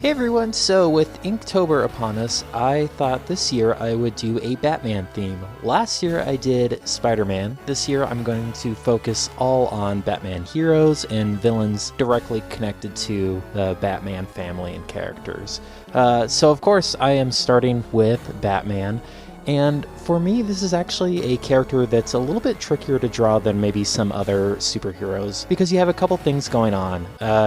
Hey everyone, so with Inktober upon us, I thought this year I would do a Batman theme. Last year I did Spider-Man. This year I'm going to focus all on Batman heroes and villains directly connected to the Batman family and characters. So of course I am starting with Batman. And for me, this is actually a character that's a little bit trickier to draw than maybe some other superheroes because you have a couple things going on.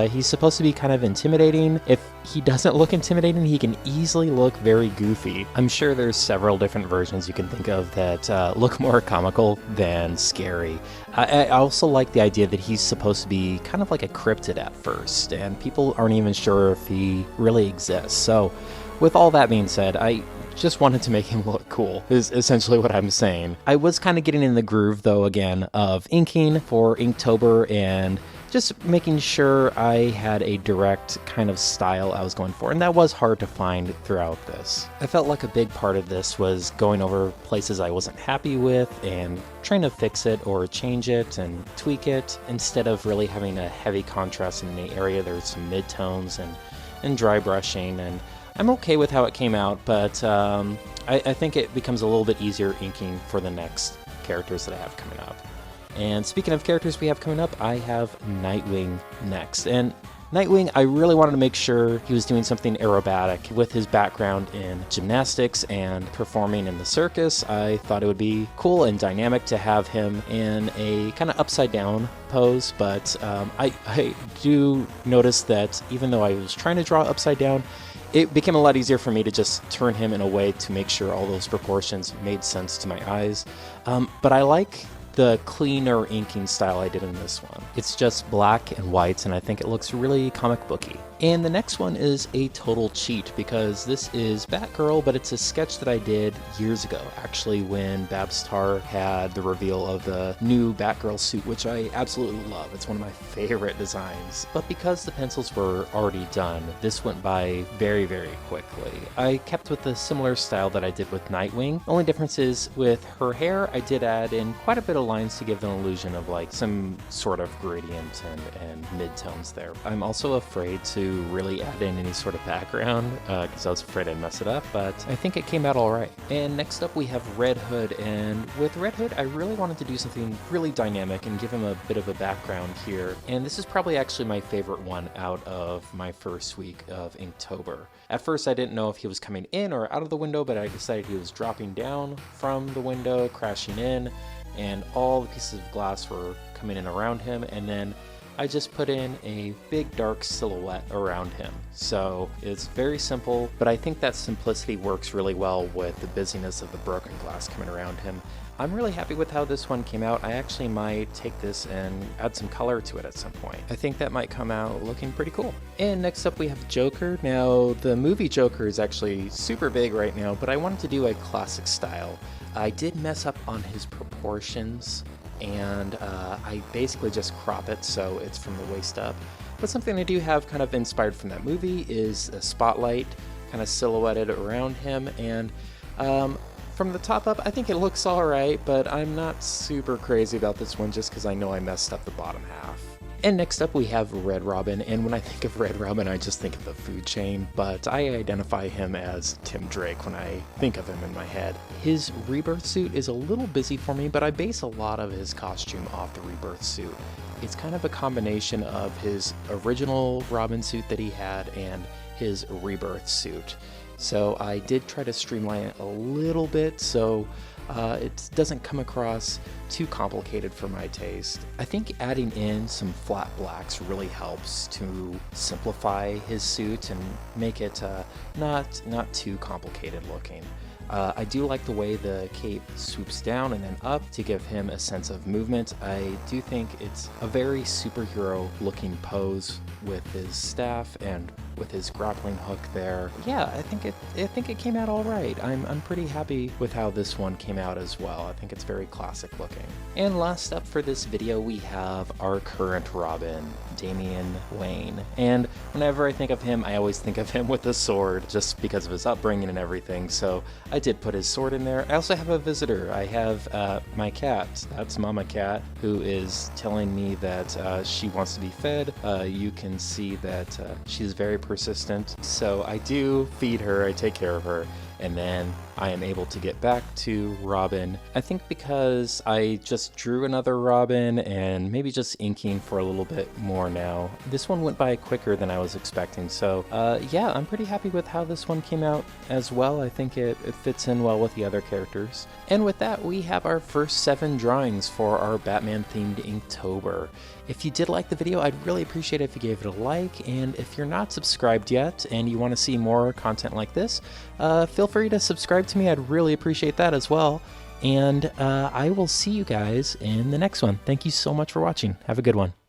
He's supposed to be kind of intimidating. If he doesn't look intimidating, he can easily look very goofy. I'm sure there's several different versions you can think of that look more comical than scary. I also like the idea that he's supposed to be kind of like a cryptid at first, and people aren't even sure if he really exists. So with all that being said, I just wanted to make him look cool, is essentially what I'm saying. I was kind of getting in the groove, though, again, of inking for Inktober and just making sure I had a direct kind of style I was going for, and that was hard to find throughout this. I felt like a big part of this was going over places I wasn't happy with and trying to fix it or change it and tweak it, instead of really having a heavy contrast in the area. There's some midtones and dry brushing, and I'm okay with how it came out, but I think it becomes a little bit easier inking for the next characters that I have coming up. And speaking of characters we have coming up, I have Nightwing next. And Nightwing, I really wanted to make sure he was doing something aerobatic. With his background in gymnastics and performing in the circus, I thought it would be cool and dynamic to have him in a kind of upside down pose, but I do notice that even though I was trying to draw upside down, it became a lot easier for me to just turn him in a way to make sure all those proportions made sense to my eyes. But I like the cleaner inking style I did in this one. It's just black and whites, and I think it looks really comic booky. And the next one is a total cheat because this is Batgirl, but it's a sketch that I did years ago, actually, when Deviantart had the reveal of the new Batgirl suit, which I absolutely love. It's one of my favorite designs. But because the pencils were already done, this went by very, very quickly. I kept with the similar style that I did with Nightwing. The only difference is with her hair, I did add in quite a bit of lines to give an illusion of like some sort of gradient and midtones there. I'm also afraid to really add in any sort of background because I was afraid I'd mess it up, but I think it came out all right. And next up we have Red Hood, and with Red Hood I really wanted to do something really dynamic and give him a bit of a background here, and this is probably actually my favorite one out of my first week of Inktober. At first I didn't know if he was coming in or out of the window, but I decided he was dropping down from the window, crashing in, and all the pieces of glass were coming in around him, and then I just put in a big dark silhouette around him. So it's very simple, but I think that simplicity works really well with the busyness of the broken glass coming around him. I'm really happy with how this one came out. I actually might take this and add some color to it at some point. I think that might come out looking pretty cool. And next up we have Joker. Now the movie Joker is actually super big right now, but I wanted to do a classic style. I did mess up on his proportions, and I basically just crop it so it's from the waist up. But something I do have kind of inspired from that movie is a spotlight kind of silhouetted around him, and from the top up I think it looks alright, but I'm not super crazy about this one just because I know I messed up the bottom half. And next up we have Red Robin, and when I think of Red Robin I just think of the food chain, but I identify him as Tim Drake when I think of him in my head. His rebirth suit is a little busy for me, but I base a lot of his costume off the rebirth suit. It's kind of a combination of his original Robin suit that he had and his rebirth suit. So I did try to streamline it a little bit so it doesn't come across too complicated for my taste. I think adding in some flat blacks really helps to simplify his suit and make it not too complicated looking. I do like the way the cape swoops down and then up to give him a sense of movement. I do think it's a very superhero looking pose with his staff and with his grappling hook there. Yeah, I think it came out all right. I'm pretty happy with how this one came out as well. I think it's very classic looking. And last up for this video we have our current Robin, Damian Wayne. And whenever I think of him, I always think of him with a sword just because of his upbringing and everything. So I did put his sword in there. I also have a visitor. I have my cat. That's Mama Cat, who is telling me that she wants to be fed. You can see that she's very persistent. So I do feed her, I take care of her, and then I am able to get back to Robin. I think because I just drew another Robin and maybe just inking for a little bit more now. This one went by quicker than I was expecting. So yeah, I'm pretty happy with how this one came out as well. I think it fits in well with the other characters. And with that, we have our first 7 drawings for our Batman themed Inktober. If you did like the video, I'd really appreciate it if you gave it a like, and if you're not subscribed yet and you want to see more content like this, feel free to subscribe to me. I'd really appreciate that as well. And I will see you guys in the next one. Thank you so much for watching. Have a good one.